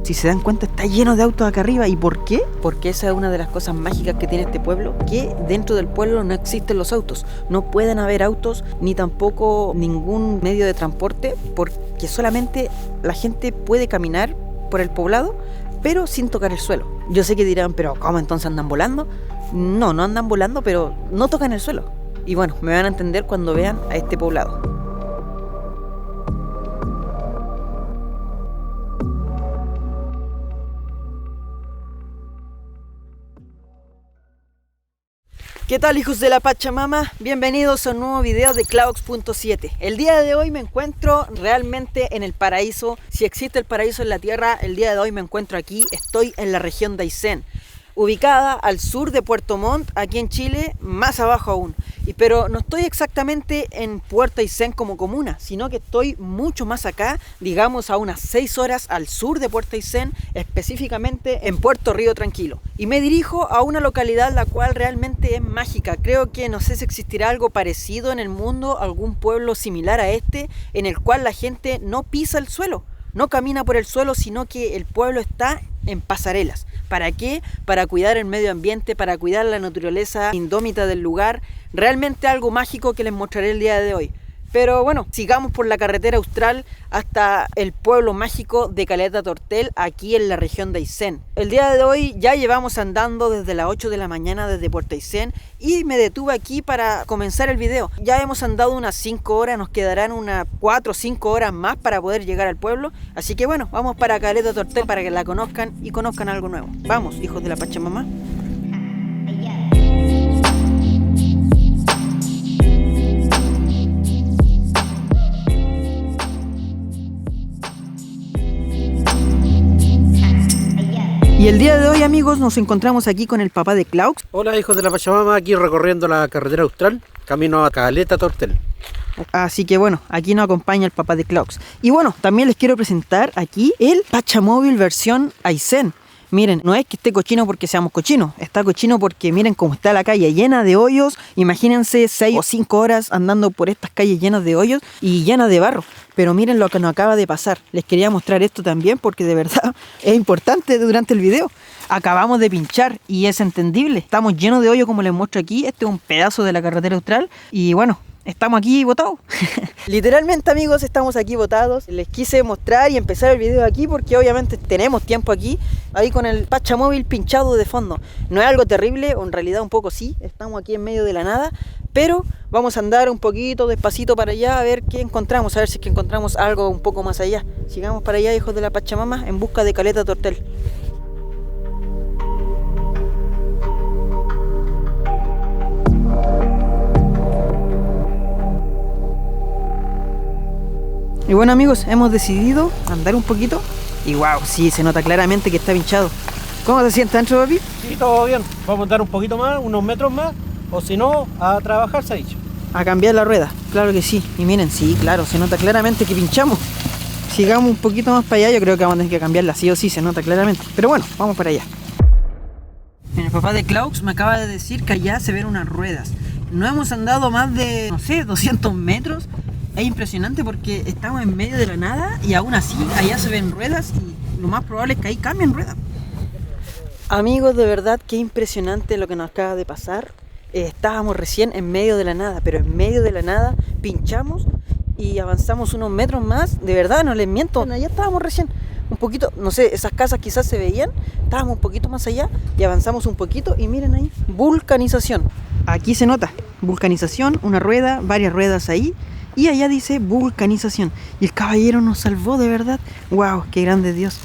Si se dan cuenta, está lleno de autos acá arriba. ¿Y por qué? Porque esa es una de las cosas mágicas que tiene este pueblo, que dentro del pueblo no existen los autos. No pueden haber autos, ni tampoco ningún medio de transporte, porque solamente la gente puede caminar por el poblado, pero sin tocar el suelo. Yo sé que dirán, pero ¿cómo entonces andan volando? No andan volando, pero no tocan el suelo. Y bueno, me van a entender cuando vean a este poblado. ¿Qué tal, hijos de la Pachamama? Bienvenidos a un nuevo video de Clouds.7. El día de hoy me encuentro realmente en el paraíso. Si existe el paraíso en la tierra, el día de hoy me encuentro aquí. Estoy en la región de Aysén, ubicada al sur de Puerto Montt, aquí en Chile, más abajo aún. Pero no estoy exactamente en Puerto Aysén como comuna, sino que estoy mucho más acá, digamos a unas 6 horas al sur de Puerto Aysén, específicamente en Puerto Río Tranquilo. Y me dirijo a una localidad la cual realmente es mágica. Creo que no sé si existirá algo parecido en el mundo, algún pueblo similar a este, en el cual la gente no pisa el suelo, no camina por el suelo, sino que el pueblo está en pasarelas. ¿Para qué? Para cuidar el medio ambiente, para cuidar la naturaleza indómita del lugar. Realmente algo mágico que les mostraré el día de hoy. Pero bueno, sigamos por la carretera austral hasta el pueblo mágico de Caleta Tortel, aquí en la región de Aysén. El día de hoy ya llevamos andando desde las 8 de la mañana desde Puerto Aysén y me detuve aquí para comenzar el video. Ya hemos andado unas 5 horas, nos quedarán unas 4 o 5 horas más para poder llegar al pueblo. Así que bueno, vamos para Caleta Tortel para que la conozcan y conozcan algo nuevo. Vamos, hijos de la Pachamama. Y el día de hoy, amigos, nos encontramos aquí con el papá de Clouds. Hola, hijos de la Pachamama, aquí recorriendo la carretera austral, camino a Caleta Tortel. Así que bueno, aquí nos acompaña el papá de Clouds. Y bueno, también les quiero presentar aquí el Pachamóvil versión Aysén. Miren, no es que esté cochino porque seamos cochinos, está cochino porque miren cómo está la calle llena de hoyos. Imagínense 6 o 5 horas andando por estas calles llenas de hoyos y llenas de barro. Pero miren lo que nos acaba de pasar. Les quería mostrar esto también porque de verdad es importante durante el video. Acabamos de pinchar y es entendible. Estamos llenos de hoyo como les muestro aquí. Este es un pedazo de la carretera austral y bueno, estamos aquí botados. Literalmente, amigos, estamos aquí botados. Les quise mostrar y empezar el video aquí porque obviamente tenemos tiempo aquí, ahí con el Pachamóvil pinchado de fondo. No es algo terrible, o en realidad un poco sí. Estamos aquí en medio de la nada, pero vamos a andar un poquito despacito para allá a ver qué encontramos, a ver si es que encontramos algo un poco más allá. Sigamos para allá, hijos de la Pachamama, en busca de Caleta Tortel. Y bueno, amigos, hemos decidido andar un poquito y wow, sí, se nota claramente que está pinchado. ¿Cómo se siente dentro, papi? Sí, todo bien. Vamos a andar un poquito más, unos metros más, o si no, a trabajar, se ha dicho. A cambiar la rueda, claro que sí. Y miren, sí, claro, se nota claramente que pinchamos. Sigamos un poquito más para allá, yo creo que vamos a tener que cambiarla sí o sí, se nota claramente. Pero bueno, vamos para allá. El papá de Clouds me acaba de decir que allá se ven unas ruedas. No hemos andado más de, no sé, 200 metros. Es impresionante porque estamos en medio de la nada y aún así allá se ven ruedas y lo más probable es que ahí cambien ruedas. Amigos, de verdad que impresionante lo que nos acaba de pasar. Estábamos recién en medio de la nada, pero en medio de la nada pinchamos y avanzamos unos metros más. De verdad, no les miento, allá estábamos recién un poquito, no sé, esas casas quizás se veían, estábamos un poquito más allá y avanzamos un poquito y miren ahí, vulcanización. Aquí se nota, vulcanización, una rueda, varias ruedas ahí. Y allá dice vulcanización. Y el caballero nos salvó, de verdad. ¡Wow! ¡Qué grande Dios!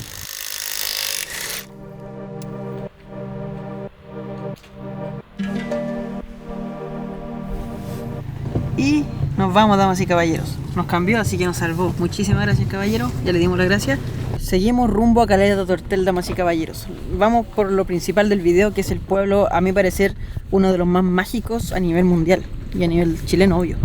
Y nos vamos, damas y caballeros. Nos cambió, así que nos salvó. Muchísimas gracias, caballero. Ya le dimos las gracias. Seguimos rumbo a Caleta Tortel, damas y caballeros. Vamos por lo principal del video, que es el pueblo, a mi parecer, uno de los más mágicos a nivel mundial. Y a nivel chileno, obvio.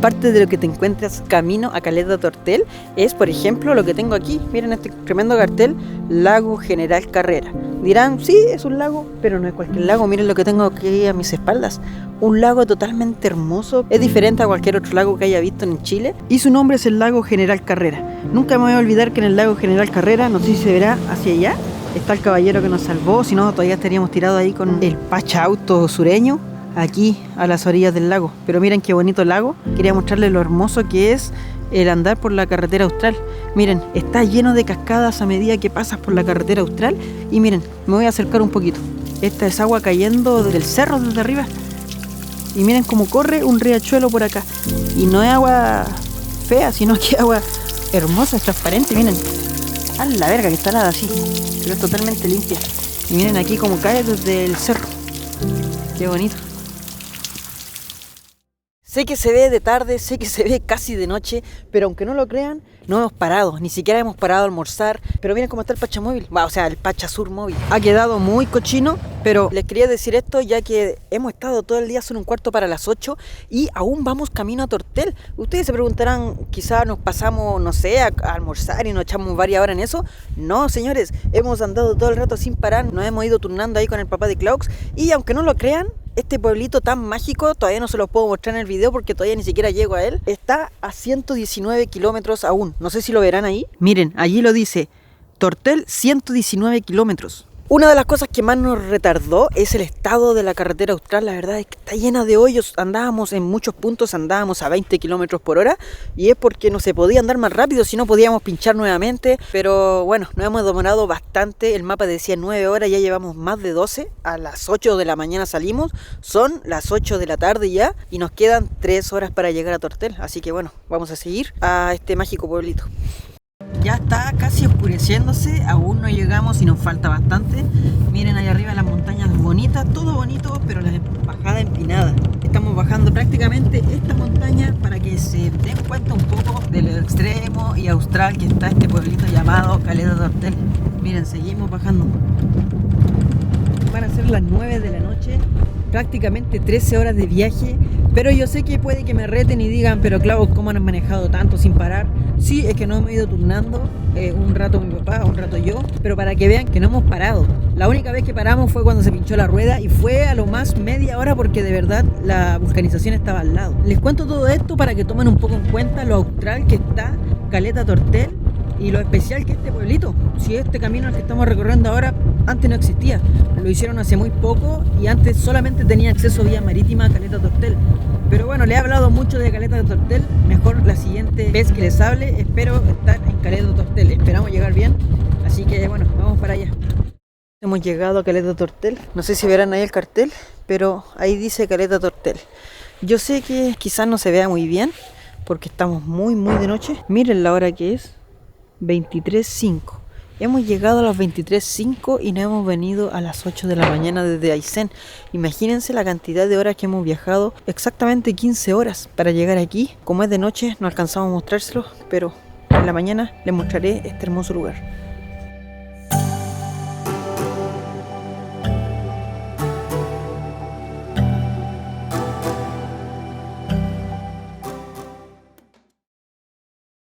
Parte de lo que te encuentras camino a Caleta Tortel es, por ejemplo, lo que tengo aquí. Miren este tremendo cartel, Lago General Carrera. Dirán, sí, es un lago, pero no es cualquier lago. Miren lo que tengo aquí a mis espaldas. un lago totalmente hermoso, es diferente a cualquier otro lago que haya visto en Chile y su nombre es el lago General Carrera. Nunca me voy a olvidar que en el lago General Carrera, no sé si se verá hacia allá, está el caballero que nos salvó, si no todavía estaríamos tirados ahí con el Pachauto sureño, aquí a las orillas del lago. Pero miren qué bonito lago, quería mostrarles lo hermoso que es el andar por la carretera austral. Miren, está lleno de cascadas a medida que pasas por la carretera austral y miren, me voy a acercar un poquito. Esta es agua cayendo del cerro desde arriba y miren cómo corre un riachuelo por acá y no es agua fea, sino que es agua hermosa, transparente, miren. A la verga que está helada así, pero es totalmente limpia. Y miren aquí cómo cae desde el cerro. Qué bonito. Sé que se ve de tarde, sé que se ve casi de noche, pero aunque no lo crean, no hemos parado, ni siquiera hemos parado a almorzar. Pero miren cómo está el Pachamóvil, o sea, el Pachasur móvil. Ha quedado muy cochino, pero les quería decir esto ya que hemos estado todo el día, son 7:15 y aún vamos camino a Tortel. Ustedes se preguntarán, quizás nos pasamos, no sé, a almorzar y nos echamos varias horas en eso. No, señores, hemos andado todo el rato sin parar, nos hemos ido turnando ahí con el papá de Claux y aunque no lo crean, este pueblito tan mágico, todavía no se los puedo mostrar en el video porque todavía ni siquiera llego a él. Está a 119 kilómetros aún. No sé si lo verán ahí. Miren, allí lo dice. Tortel, 119 kilómetros. Una de las cosas que más nos retardó es el estado de la carretera austral. La verdad es que está llena de hoyos. Andábamos en muchos puntos, andábamos a 20 kilómetros por hora. Y es porque no se podía andar más rápido, si no podíamos pinchar nuevamente. Pero bueno, nos hemos demorado bastante. El mapa decía 9 horas, ya llevamos más de 12. A las 8 de la mañana salimos. Son las 8 de la tarde ya. Y nos quedan 3 horas para llegar a Tortel. Así que bueno, vamos a seguir a este mágico pueblito. Ya está casi oscureciéndose, aún no llegamos y nos falta bastante. Miren ahí arriba las montañas bonitas, todo bonito, pero la bajada empinada. Estamos bajando prácticamente esta montaña para que se den cuenta un poco del extremo y austral que está este pueblito llamado Caleta Tortel. Miren, seguimos bajando. Van a ser las 9 de la noche, prácticamente 13 horas de viaje. Pero yo sé que puede que me reten y digan, pero Clau, ¿cómo han manejado tanto sin parar? Sí, es que nos hemos ido turnando, un rato mi papá, un rato yo, pero para que vean que no hemos parado. La única vez que paramos fue cuando se pinchó la rueda y fue a lo más media hora porque de verdad la vulcanización estaba al lado. Les cuento todo esto para que tomen un poco en cuenta lo austral que está Caleta Tortel y lo especial que es este pueblito. Si este camino al que estamos recorriendo ahora antes no existía, lo hicieron hace muy poco y antes solamente tenía acceso vía marítima a Caleta Tortel. Pero bueno, le he hablado mucho de Caleta Tortel, mejor la siguiente vez que les hable, espero estar en Caleta Tortel, esperamos llegar bien, así que bueno, vamos para allá. Hemos llegado a Caleta Tortel, no sé si verán ahí el cartel, pero ahí dice Caleta Tortel. Yo sé que quizás no se vea muy bien, porque estamos muy de noche. Miren la hora que es, 23:05. Hemos llegado a las 23:05 y no hemos venido a las 8 de la mañana desde Aysén. Imagínense la cantidad de horas que hemos viajado, exactamente 15 horas para llegar aquí. Como es de noche no alcanzamos a mostrárselo, pero en la mañana les mostraré este hermoso lugar.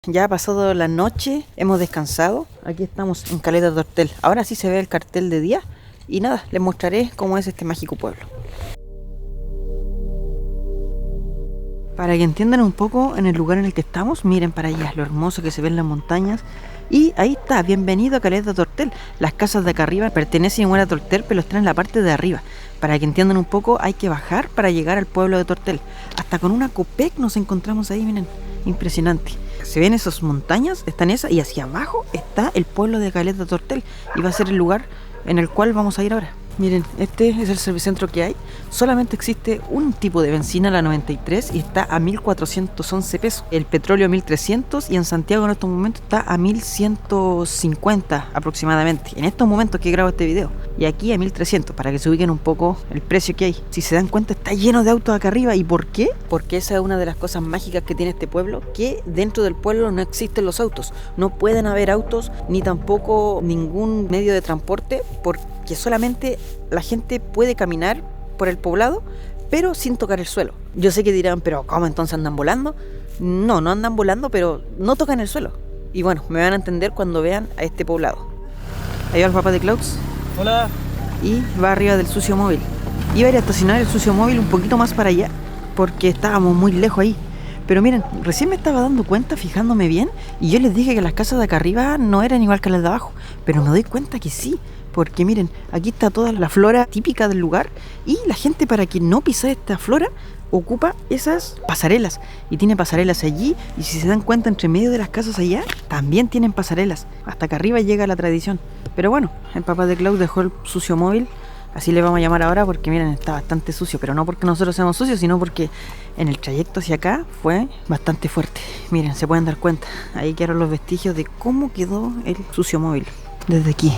Ya ha pasado la noche, hemos descansado, aquí estamos en Caleta Tortel. Ahora sí se ve el cartel de día y nada, les mostraré cómo es este mágico pueblo. Para que entiendan un poco en el lugar en el que estamos, miren para allá lo hermoso que se ven las montañas. Y ahí está, bienvenido a Caleta Tortel. Las casas de acá arriba pertenecen igual a Tortel, pero están en la parte de arriba. Para que entiendan un poco, hay que bajar para llegar al pueblo de Tortel. Hasta con una Copec nos encontramos ahí, miren, impresionante. Se ven esas montañas, están esas, y hacia abajo está el pueblo de Caleta Tortel. Y va a ser el lugar en el cual vamos a ir ahora. Miren, este es el servicentro que hay. Solamente existe un tipo de benzina, la 93, y está a 1.411 pesos. El petróleo a 1.300 y en Santiago en estos momentos está a 1.150 aproximadamente. En estos momentos que grabo este video. Y aquí a 1.300, para que se ubiquen un poco el precio que hay. Si se dan cuenta, está lleno de autos acá arriba. ¿Y por qué? Porque esa es una de las cosas mágicas que tiene este pueblo, que dentro del pueblo no existen los autos. No pueden haber autos, ni tampoco ningún medio de transporte, porque solamente la gente puede caminar por el poblado, pero sin tocar el suelo. Yo sé que dirán, pero ¿cómo entonces andan volando? No andan volando, pero no tocan el suelo. Y bueno, me van a entender cuando vean a este poblado. Ahí va el papá de Claux. Hola. Y va arriba del sucio móvil. Iba a ir a estacionar el sucio móvil un poquito más para allá, porque estábamos muy lejos ahí. Pero miren, recién me estaba dando cuenta, fijándome bien, y yo les dije que las casas de acá arriba no eran igual que las de abajo, pero me doy cuenta que sí, porque miren, aquí está toda la flora típica del lugar, y la gente, para que no pise esta flora, ocupa esas pasarelas, y tiene pasarelas allí, y si se dan cuenta, entre medio de las casas allá también tienen pasarelas. Hasta acá arriba llega la tradición. Pero bueno, el papá de Klaus dejó el sucio móvil, así le vamos a llamar ahora, porque miren, está bastante sucio, pero no porque nosotros seamos sucios, sino porque en el trayecto hacia acá fue bastante fuerte. Miren, se pueden dar cuenta, ahí quedaron los vestigios de cómo quedó el sucio móvil. Desde aquí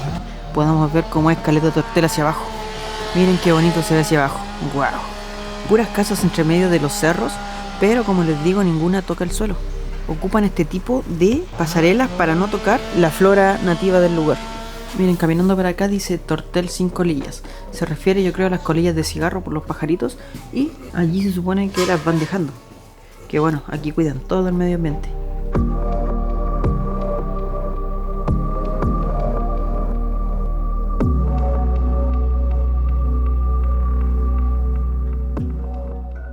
podemos ver cómo es Caleta Tortel hacia abajo. Miren qué bonito se ve hacia abajo. Wow. Puras casas entre medio de los cerros, pero como les digo, ninguna toca el suelo. Ocupan este tipo de pasarelas para no tocar la flora nativa del lugar. Miren, caminando para acá dice Tortel sin colillas. Se refiere, yo creo, a las colillas de cigarro por los pajaritos, y allí se supone que las van dejando. Que bueno, aquí cuidan todo el medio ambiente.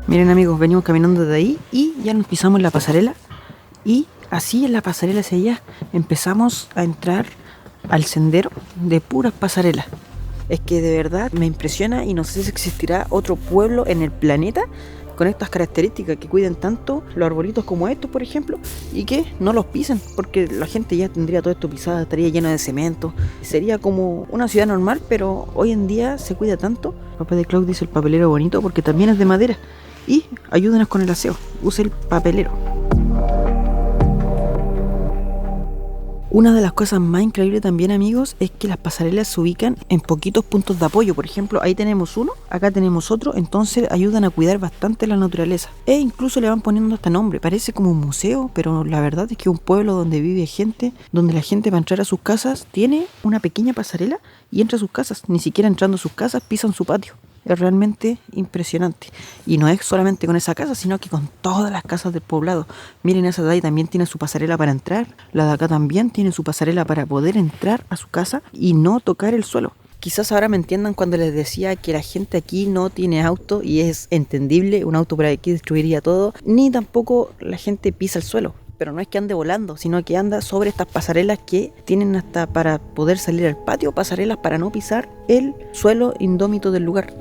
Miren amigos, venimos caminando de ahí y ya nos pisamos la pasarela, y así en la pasarela hacia allá empezamos a entrar al sendero de puras pasarelas. Es que de verdad me impresiona, y no sé si existirá otro pueblo en el planeta con estas características, que cuiden tanto los arbolitos como estos, por ejemplo, y que no los pisen, porque la gente ya tendría todo esto pisado, estaría lleno de cemento, sería como una ciudad normal, pero hoy en día se cuida tanto. Papá de Klaus dice el papelero bonito porque también es de madera, y ayúdenos con el aseo, use el papelero. Una de las cosas más increíbles también, amigos, es que las pasarelas se ubican en poquitos puntos de apoyo. Por ejemplo, ahí tenemos uno, acá tenemos otro, entonces ayudan a cuidar bastante la naturaleza. E incluso le van poniendo hasta nombre, parece como un museo, pero la verdad es que es un pueblo donde vive gente, donde la gente, para entrar a sus casas tiene una pequeña pasarela y entra a sus casas. Ni siquiera entrando a sus casas pisan su patio. Es realmente impresionante. Y no es solamente con esa casa, sino que con todas las casas del poblado. Miren, esa de ahí también tiene su pasarela para entrar. La de acá también tiene su pasarela para poder entrar a su casa y no tocar el suelo. Quizás ahora me entiendan cuando les decía que la gente aquí no tiene auto, y es entendible, un auto por aquí destruiría todo, ni tampoco la gente pisa el suelo. Pero no es que ande volando, sino que anda sobre estas pasarelas que tienen hasta para poder salir al patio, pasarelas para no pisar el suelo indómito del lugar.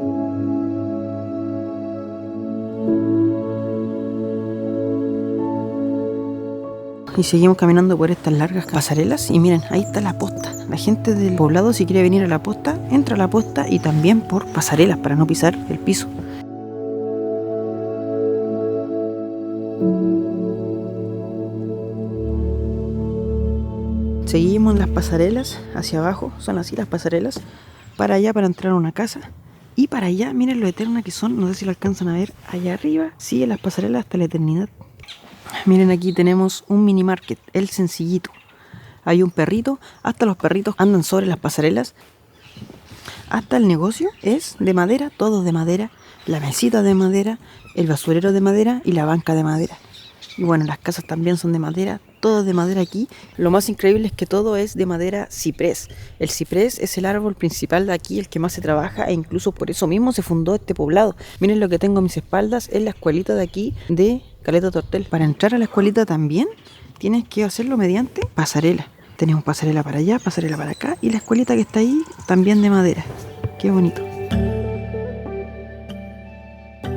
Y seguimos caminando por estas largas pasarelas, y miren, ahí está la posta. La gente del poblado, si quiere venir a la posta, entra a la posta, y también por pasarelas para no pisar el piso. Seguimos las pasarelas hacia abajo, son así las pasarelas, para allá para entrar a una casa, y para allá, miren lo eterna que son, no sé si lo alcanzan a ver, allá arriba siguen las pasarelas hasta la eternidad. Miren, aquí tenemos un mini market, el sencillito, hay un perrito, hasta los perritos andan sobre las pasarelas, hasta el negocio es de madera, todo de madera, la mesita de madera, el basurero de madera y la banca de madera. Y bueno, las casas también son de madera, todo de madera aquí. Lo más increíble es que todo es de madera ciprés. El ciprés es el árbol principal de aquí, el que más se trabaja, e incluso por eso mismo se fundó este poblado. Miren lo que tengo a mis espaldas, es la escuelita de aquí de Caleta Tortel. Para entrar a la escuelita también tienes que hacerlo mediante pasarela. Tenemos pasarela para allá, pasarela para acá, y la escuelita que está ahí también de madera. Qué bonito.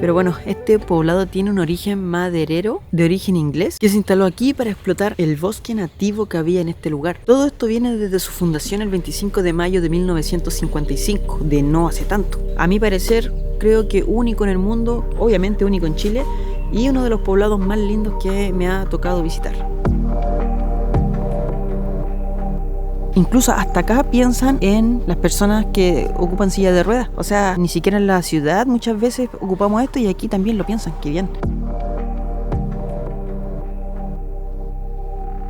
Pero bueno, este poblado tiene un origen maderero de origen inglés, que se instaló aquí para explotar el bosque nativo que había en este lugar. Todo esto viene desde su fundación el 25 de mayo de 1955, de no hace tanto. A mi parecer, creo que único en el mundo, obviamente único en Chile, y uno de los poblados más lindos que me ha tocado visitar. Incluso hasta acá piensan en las personas que ocupan silla de ruedas. O sea, ni siquiera en la ciudad muchas veces ocupamos esto, y aquí también lo piensan. Qué bien.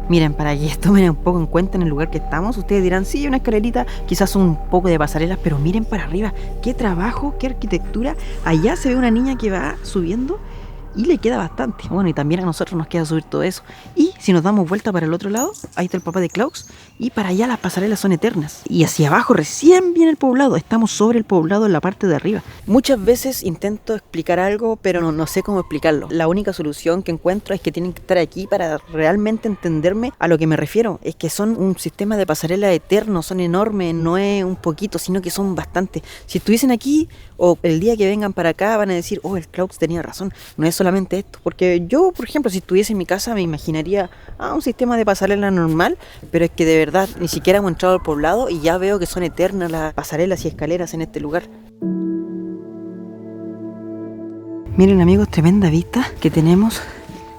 Miren, para que tomen un poco en cuenta en el lugar que estamos, ustedes dirán, sí, una escalerita, quizás un poco de pasarelas, pero miren para arriba, qué trabajo, qué arquitectura. Allá se ve una niña que va subiendo, y le queda bastante. Bueno, y también a nosotros nos queda subir todo eso. Y si nos damos vuelta para el otro lado, ahí está el papá de Klaus, y para allá las pasarelas son eternas. Y hacia abajo recién viene el poblado, estamos sobre el poblado en la parte de arriba. Muchas veces intento explicar algo, pero no sé cómo explicarlo. La única solución que encuentro es que tienen que estar aquí para realmente entenderme a lo que me refiero. Es que son un sistema de pasarela eterno, son enormes, no es un poquito, sino que son bastante. Si estuviesen aquí, o el día que vengan para acá, van a decir, oh, el Klaus tenía razón, no es solamente esto. Porque yo, por ejemplo, si estuviese en mi casa, me imaginaría un sistema de pasarela normal, pero es que de verdad ni siquiera hemos entrado al poblado y ya veo que son eternas las pasarelas y escaleras en este lugar. Miren, amigos, tremenda vista que tenemos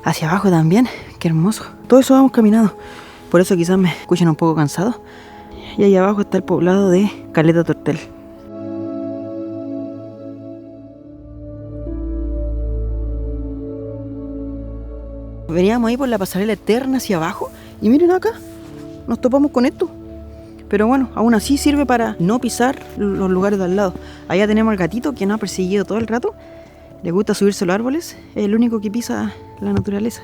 hacia abajo también, qué hermoso. Todo eso vamos caminando, por eso quizás me escuchen un poco cansado. Y ahí abajo está el poblado de Caleta Tortel. Veníamos ahí por la pasarela eterna hacia abajo y miren acá, nos topamos con esto. Pero bueno, aún así sirve para no pisar los lugares de al lado. Allá tenemos al gatito que nos ha perseguido todo el rato. Le gusta subirse a los árboles, es el único que pisa la naturaleza.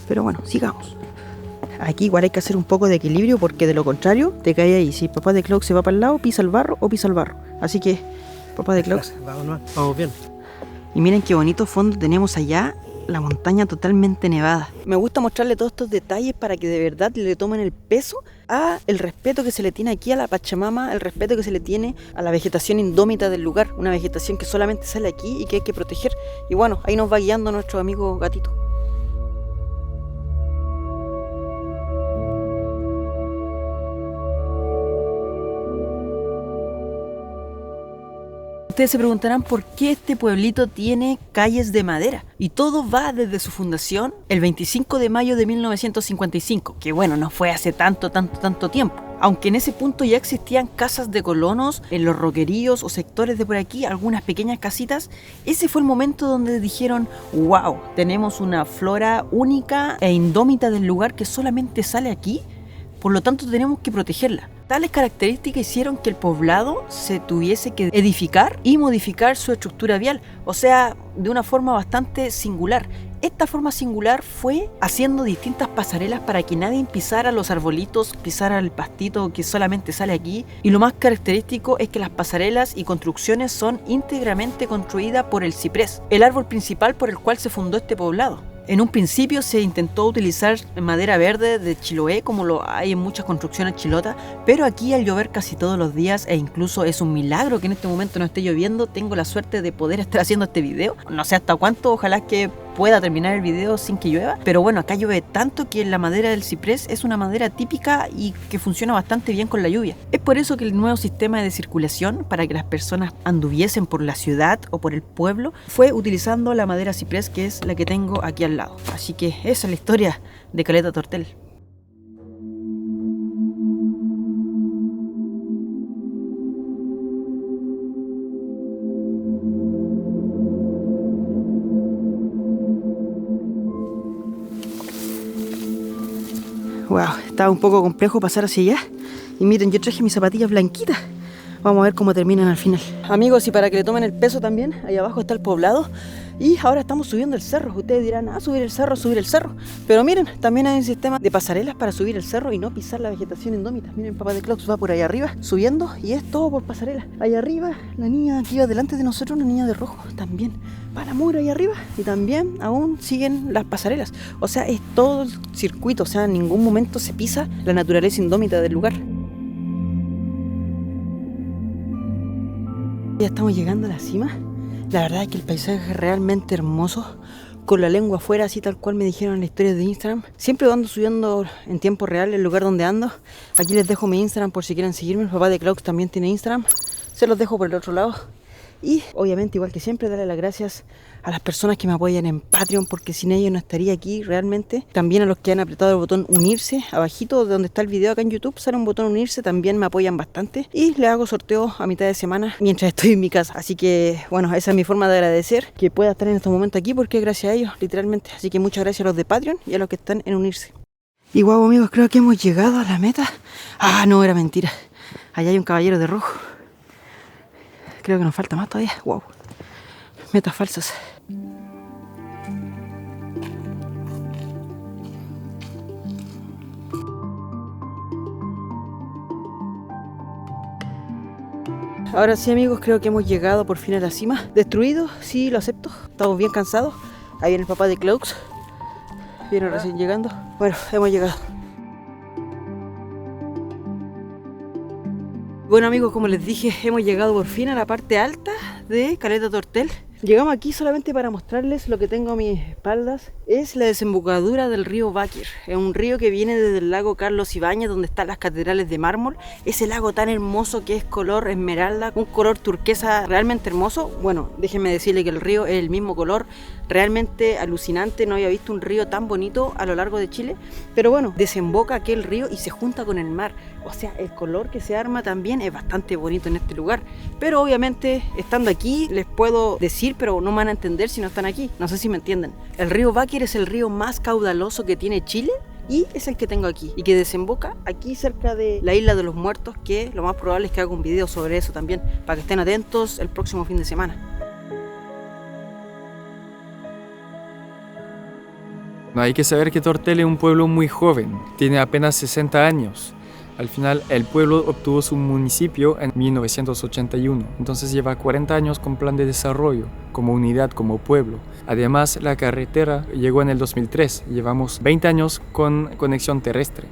Pero bueno, sigamos. Aquí igual hay que hacer un poco de equilibrio porque de lo contrario te caes ahí. Si papá de Klaus se va para el lado, pisa el barro o pisa el barro. Así que, papá de Klaus. Vamos bien. Y miren qué bonito fondo tenemos allá. La montaña totalmente nevada. Me gusta mostrarle todos estos detalles para que de verdad le tomen el peso a el respeto que se le tiene aquí a la Pachamama, el respeto que se le tiene a la vegetación indómita del lugar, una vegetación que solamente sale aquí y que hay que proteger. Y bueno, ahí nos va guiando nuestro amigo gatito. Ustedes se preguntarán por qué este pueblito tiene calles de madera. Y todo va desde su fundación el 25 de mayo de 1955, que bueno, no fue hace tanto tiempo. Aunque en ese punto ya existían casas de colonos en los roqueríos o sectores de por aquí, algunas pequeñas casitas, ese fue el momento donde dijeron, wow, tenemos una flora única e indómita del lugar que solamente sale aquí, por lo tanto tenemos que protegerla. Tales características hicieron que el poblado se tuviese que edificar y modificar su estructura vial, o sea, de una forma bastante singular. Esta forma singular fue haciendo distintas pasarelas para que nadie pisara los arbolitos, pisara el pastito que solamente sale aquí. Y lo más característico es que las pasarelas y construcciones son íntegramente construidas por el ciprés, el árbol principal por el cual se fundó este poblado. En un principio se intentó utilizar madera verde de Chiloé, como lo hay en muchas construcciones chilotas, pero aquí al llover casi todos los días, e incluso es un milagro que en este momento no esté lloviendo, tengo la suerte de poder estar haciendo este video. No sé hasta cuánto, ojalá que pueda terminar el video sin que llueva, pero bueno, acá llueve tanto que la madera del ciprés es una madera típica y que funciona bastante bien con la lluvia. Es por eso que el nuevo sistema de circulación para que las personas anduviesen por la ciudad o por el pueblo fue utilizando la madera ciprés, que es la que tengo aquí al lado. Así que esa es la historia de Caleta Tortel. Wow, estaba un poco complejo pasar hacia allá. Y miren, yo traje mis zapatillas blanquitas. Vamos a ver cómo terminan al final. Amigos, y para que le tomen el peso también, ahí abajo está el poblado. Y ahora estamos subiendo el cerro. Ustedes dirán, subir el cerro, subir el cerro. Pero miren, también hay un sistema de pasarelas para subir el cerro y no pisar la vegetación indómita. Miren, papá de Klaus va por ahí arriba, subiendo, y es todo por pasarela. Ahí arriba, la niña que iba delante de nosotros, una niña de rojo, también para muro ahí arriba. Y también aún siguen las pasarelas. O sea, es todo el circuito. O sea, en ningún momento se pisa la naturaleza indómita del lugar. Ya estamos llegando a la cima. La verdad es que el paisaje es realmente hermoso, con la lengua afuera, así tal cual me dijeron en la historia de Instagram. Siempre ando subiendo en tiempo real el lugar donde ando. Aquí les dejo mi Instagram por si quieren seguirme. El papá de Klaus también tiene Instagram. Se los dejo por el otro lado. Y obviamente, igual que siempre, darle las gracias a las personas que me apoyan en Patreon, porque sin ellos no estaría aquí realmente. También a los que han apretado el botón unirse, abajito de donde está el video acá en YouTube sale un botón unirse, también me apoyan bastante. Y les hago sorteo a mitad de semana mientras estoy en mi casa. Así que bueno, esa es mi forma de agradecer que pueda estar en estos momentos aquí, porque es gracias a ellos, literalmente. Así que muchas gracias a los de Patreon y a los que están en unirse. Y guau, amigos, creo que hemos llegado a la meta. Ah, no, era mentira. Allá hay un caballero de rojo. Creo que nos falta más todavía. Wow. Metas falsas. Ahora sí, amigos, creo que hemos llegado por fin a la cima. Destruido, sí, lo acepto. Estamos bien cansados. Ahí viene el papá de Claux. Viene recién llegando. Bueno, hemos llegado. Bueno, amigos, como les dije, hemos llegado por fin a la parte alta de Caleta Tortel. Llegamos aquí solamente para mostrarles lo que tengo a mis espaldas. Es la desembocadura del río Báquer. Es un río que viene desde el lago Carlos Ibáñez, donde están las catedrales de mármol. Ese lago tan hermoso que es color esmeralda, un color turquesa realmente hermoso. Bueno, déjenme decirle que el río es el mismo color, realmente alucinante. No había visto un río tan bonito a lo largo de Chile. Pero bueno, desemboca aquel río y se junta con el mar. O sea, el color que se arma también es bastante bonito en este lugar. Pero obviamente, estando aquí, les puedo decir, pero no me van a entender si no están aquí. No sé si me entienden. El río Báquer es el río más caudaloso que tiene Chile y es el que tengo aquí. Y que desemboca aquí cerca de la Isla de los Muertos, que lo más probable es que haga un video sobre eso también, para que estén atentos el próximo fin de semana. Hay que saber que Tortel es un pueblo muy joven, tiene apenas 60 años. Al final, el pueblo obtuvo su municipio en 1981, entonces lleva 40 años con plan de desarrollo, como unidad, como pueblo. Además, la carretera llegó en el 2003, llevamos 20 años con conexión terrestre.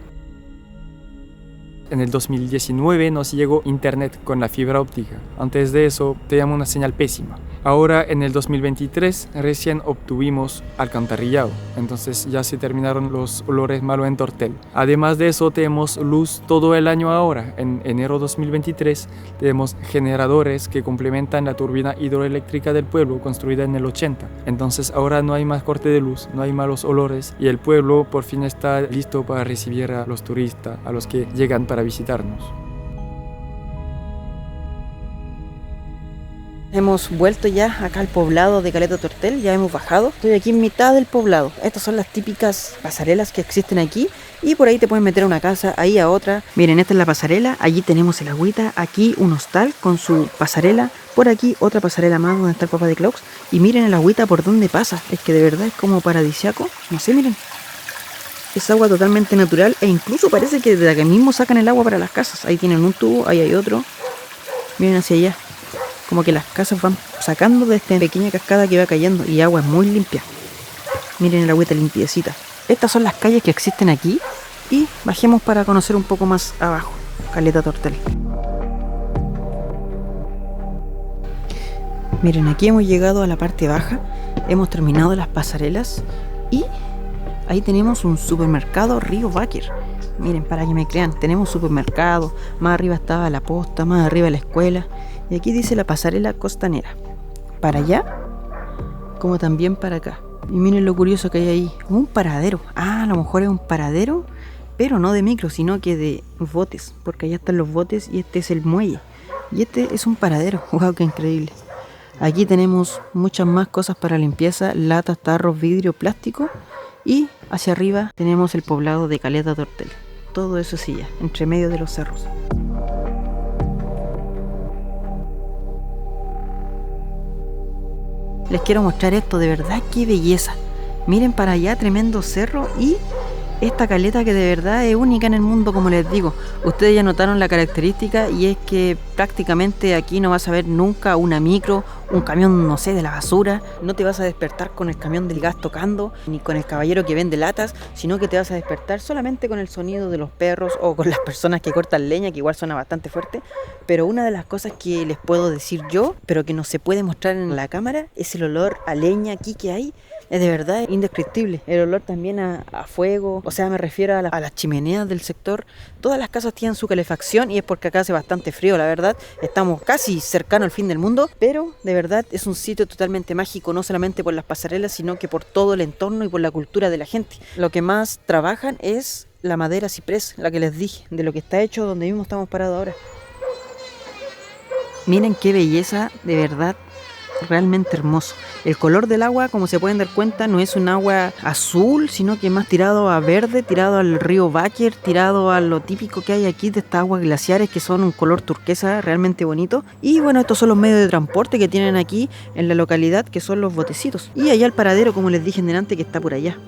En el 2019 nos llegó internet con la fibra óptica. Antes de eso teníamos una señal pésima. Ahora en el 2023 recién obtuvimos alcantarillado. Entonces ya se terminaron los olores malos en Tortel. Además de eso tenemos luz todo el año ahora. En enero 2023 tenemos generadores que complementan la turbina hidroeléctrica del pueblo construida en el 80. Entonces ahora no hay más corte de luz, no hay malos olores y el pueblo por fin está listo para recibir a los turistas, a los que llegan para visitarnos. Hemos vuelto ya acá al poblado de Caleta Tortel, ya hemos bajado. Estoy aquí en mitad del poblado. Estas son las típicas pasarelas que existen aquí. Y por ahí te pueden meter a una casa, ahí a otra. Miren, esta es la pasarela, allí tenemos el agüita, aquí un hostal con su pasarela. Por aquí otra pasarela más donde está el papá de Claux. Y miren el agüita por donde pasa, es que de verdad es como paradisiaco. No sé, miren. Es agua totalmente natural e incluso parece que de aquí mismo sacan el agua para las casas. Ahí tienen un tubo, ahí hay otro. Miren hacia allá. Como que las casas van sacando de esta pequeña cascada que va cayendo y agua es muy limpia. Miren el agüita limpiecita. Estas son las calles que existen aquí y bajemos para conocer un poco más abajo, Caleta Tortel. Miren, aquí hemos llegado a la parte baja, hemos terminado las pasarelas y ahí tenemos un supermercado Río Báquer. Miren, para que me crean, tenemos supermercado, más arriba estaba la posta, más arriba la escuela. Y aquí dice la pasarela costanera. Para allá, como también para acá. Y miren lo curioso que hay ahí. Un paradero. Ah, a lo mejor es un paradero, pero no de micro, sino que de botes. Porque allá están los botes y este es el muelle. Y este es un paradero. ¡Wow, qué increíble! Aquí tenemos muchas más cosas para limpieza. Latas, tarros, vidrio, plástico. Y hacia arriba tenemos el poblado de Caleta Tortel. Todo eso sí ya, entre medio de los cerros. Les quiero mostrar esto, de verdad, qué belleza. Miren para allá, tremendo cerro y esta caleta que de verdad es única en el mundo, como les digo. Ustedes ya notaron la característica y es que prácticamente aquí no vas a ver nunca una micro, un camión, no sé, de la basura. No te vas a despertar con el camión del gas tocando, ni con el caballero que vende latas, sino que te vas a despertar solamente con el sonido de los perros o con las personas que cortan leña, que igual suena bastante fuerte. Pero una de las cosas que les puedo decir yo, pero que no se puede mostrar en la cámara, es el olor a leña aquí que hay. Es de verdad indescriptible. El olor también a fuego, o sea, me refiero a las chimeneas del sector. Todas las casas tienen su calefacción y es porque acá hace bastante frío, la verdad. Estamos casi cercano al fin del mundo, pero de verdad es un sitio totalmente mágico, no solamente por las pasarelas, sino que por todo el entorno y por la cultura de la gente. Lo que más trabajan es la madera ciprés, la que les dije, de lo que está hecho donde mismo estamos parados ahora. Miren qué belleza, de verdad. Realmente hermoso. El color del agua, como se pueden dar cuenta, no es un agua azul, sino que más tirado a verde, tirado al río Báquer, tirado a lo típico que hay aquí de estas aguas glaciares que son un color turquesa realmente bonito. Y bueno, estos son los medios de transporte que tienen aquí en la localidad, que son los botecitos. Y allá el paradero, como les dije delante, que está por allá.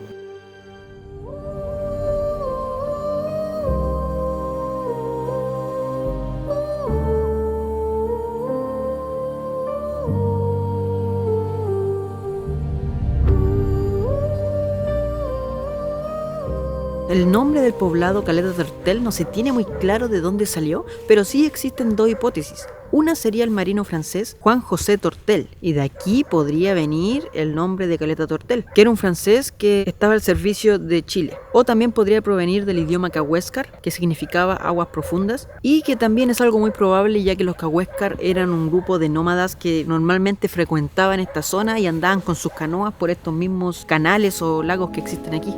El nombre del poblado Caleta Tortel no se tiene muy claro de dónde salió, pero sí existen dos hipótesis. Una sería el marino francés Juan José Tortel, y de aquí podría venir el nombre de Caleta Tortel, que era un francés que estaba al servicio de Chile. O también podría provenir del idioma cahuéscar, que significaba aguas profundas, y que también es algo muy probable ya que los cahuéscar eran un grupo de nómadas que normalmente frecuentaban esta zona y andaban con sus canoas por estos mismos canales o lagos que existen aquí.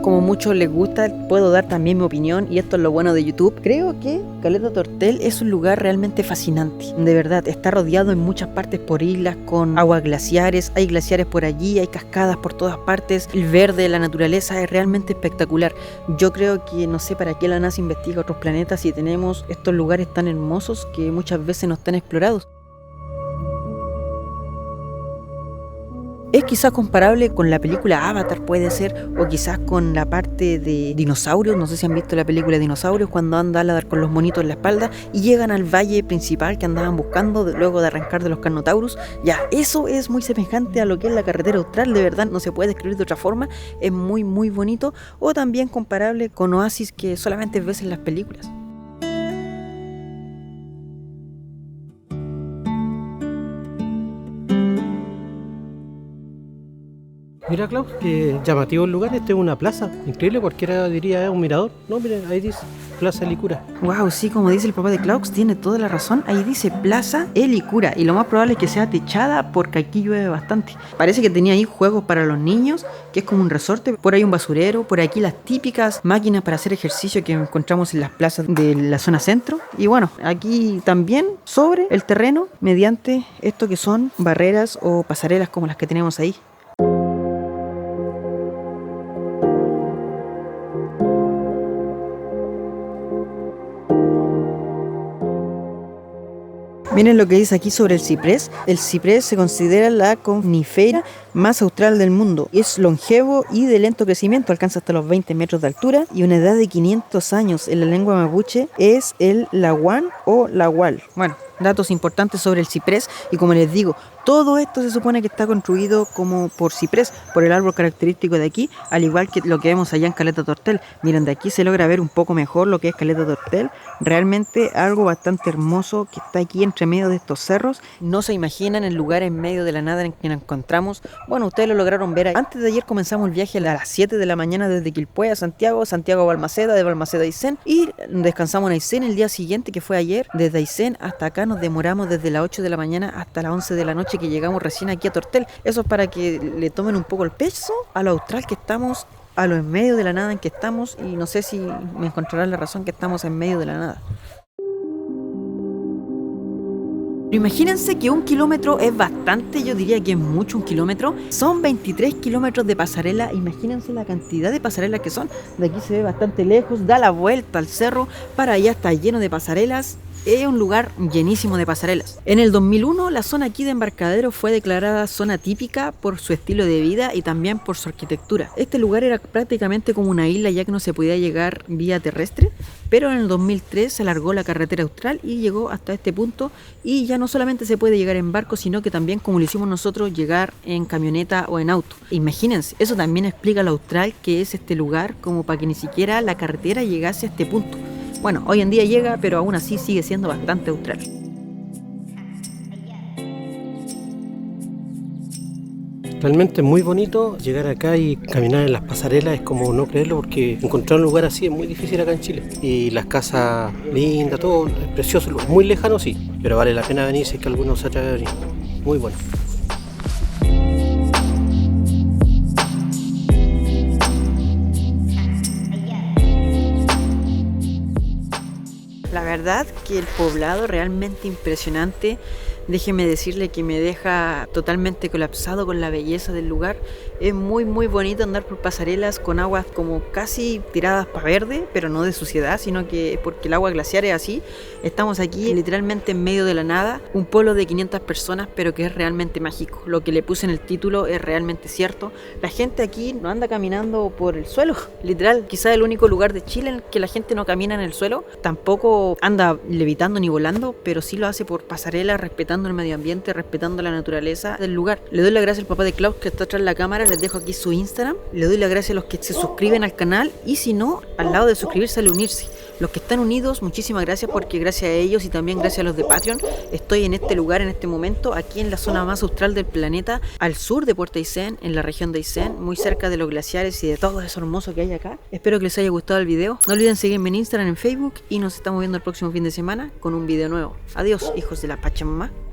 Como muchos les gusta, puedo dar también mi opinión, y esto es lo bueno de YouTube. Creo que Caleta Tortel es un lugar realmente fascinante. De verdad, está rodeado en muchas partes por islas con aguas glaciares. Hay glaciares por allí, hay cascadas por todas partes. El verde, la naturaleza es realmente espectacular. Yo creo que no sé para qué la NASA investiga otros planetas si tenemos estos lugares tan hermosos que muchas veces no están explorados. Es quizás comparable con la película Avatar, puede ser, o quizás con la parte de dinosaurios. No sé si han visto la película de dinosaurios, cuando anda Aladar con los monitos en la espalda y llegan al valle principal que andaban buscando luego de arrancar de los Carnotaurus. Ya, eso es muy semejante a lo que es la carretera austral, de verdad, no se puede describir de otra forma, es muy muy bonito. O también comparable con Oasis, que solamente ves en las películas. Mira, Klaus, qué llamativo el lugar. Este es una plaza. Increíble, cualquiera diría es un mirador. No, miren, ahí dice Plaza Licura. Wow, sí, como dice el papá de Klaus, tiene toda la razón. Ahí dice Plaza Licura, y lo más probable es que sea techada porque aquí llueve bastante. Parece que tenía ahí juegos para los niños, que es como un resorte. Por ahí un basurero, por aquí las típicas máquinas para hacer ejercicio que encontramos en las plazas de la zona centro. Y bueno, aquí también sobre el terreno, mediante esto que son barreras o pasarelas como las que tenemos ahí. Miren lo que dice aquí sobre el ciprés. El ciprés se considera la conífera más austral del mundo. Es longevo y de lento crecimiento, alcanza hasta los 20 metros de altura y una edad de 500 años. En la lengua mapuche es el laguán o lagual. Bueno, datos importantes sobre el ciprés, y como les digo, todo esto se supone que está construido como por ciprés, por el árbol característico de aquí, al igual que lo que vemos allá en Caleta Tortel. Miren, de aquí se logra ver un poco mejor lo que es Caleta Tortel. Realmente algo bastante hermoso que está aquí entre medio de estos cerros. No se imaginan el lugar en medio de la nada en que nos encontramos. Bueno, ustedes lo lograron ver ahí. Antes de ayer comenzamos el viaje a las 7 de la mañana desde Quilpué a Santiago, Santiago a Balmaceda, de Balmaceda a Aysén, y descansamos en Aysén el día siguiente, que fue ayer. Desde Aysén hasta acá nos demoramos desde las 8 de la mañana hasta las 11 de la noche, que llegamos recién aquí a Tortel. Eso es para que le tomen un poco el peso a lo austral que estamos, a lo en medio de la nada en que estamos, y no sé si me encontrarán la razón que estamos en medio de la nada. Imagínense que 1 kilómetro es bastante, yo diría que es mucho 1 kilómetro. Son 23 kilómetros de pasarela, imagínense la cantidad de pasarelas que son. De aquí se ve bastante lejos, da la vuelta al cerro, para allá está lleno de pasarelas. Es un lugar llenísimo de pasarelas. En el 2001 la zona aquí de Embarcadero fue declarada zona típica por su estilo de vida y también por su arquitectura. Este lugar era prácticamente como una isla, ya que no se podía llegar vía terrestre, pero en el 2003 se alargó la carretera austral y llegó hasta este punto, y ya no solamente se puede llegar en barco, sino que también, como lo hicimos nosotros, llegar en camioneta o en auto. Imagínense, eso también explica lo austral que es este lugar, como para que ni siquiera la carretera llegase a este punto. Bueno, hoy en día llega, pero aún así sigue siendo bastante austral. Realmente es muy bonito llegar acá y caminar en las pasarelas, es como no creerlo, porque encontrar un lugar así es muy difícil acá en Chile. Y las casas lindas, todo es precioso, muy lejano sí, pero vale la pena venir si es que alguno se atreve a venir. Muy bueno. La verdad que el poblado realmente impresionante. Déjeme decirle que me deja totalmente colapsado con la belleza del lugar. Es muy muy bonito andar por pasarelas con aguas como casi tiradas para verde, pero no de suciedad, sino que porque el agua glaciar es así. Estamos aquí literalmente en medio de la nada, un pueblo de 500 personas, pero que es realmente mágico. Lo que le puse en el título es realmente cierto. La gente aquí no anda caminando por el suelo, literal. Quizá el único lugar de Chile en el que la gente no camina en el suelo. Tampoco anda levitando ni volando, pero sí lo hace por pasarela, respetando el medio ambiente, respetando la naturaleza del lugar. Le doy las gracias al papá de Klaus que está atrás de la cámara, les dejo aquí su Instagram. Le doy las gracias a los que se suscriben al canal y si no, al lado de suscribirse al unirse. Los que están unidos, muchísimas gracias porque gracias a ellos y también gracias a los de Patreon estoy en este lugar, en este momento, aquí en la zona más austral del planeta, al sur de Puerto Aysén, en la región de Aysén, muy cerca de los glaciares y de todo eso hermoso que hay acá. Espero que les haya gustado el video. No olviden seguirme en Instagram, en Facebook y nos estamos viendo el próximo fin de semana con un video nuevo. Adiós, hijos de la Pachamama.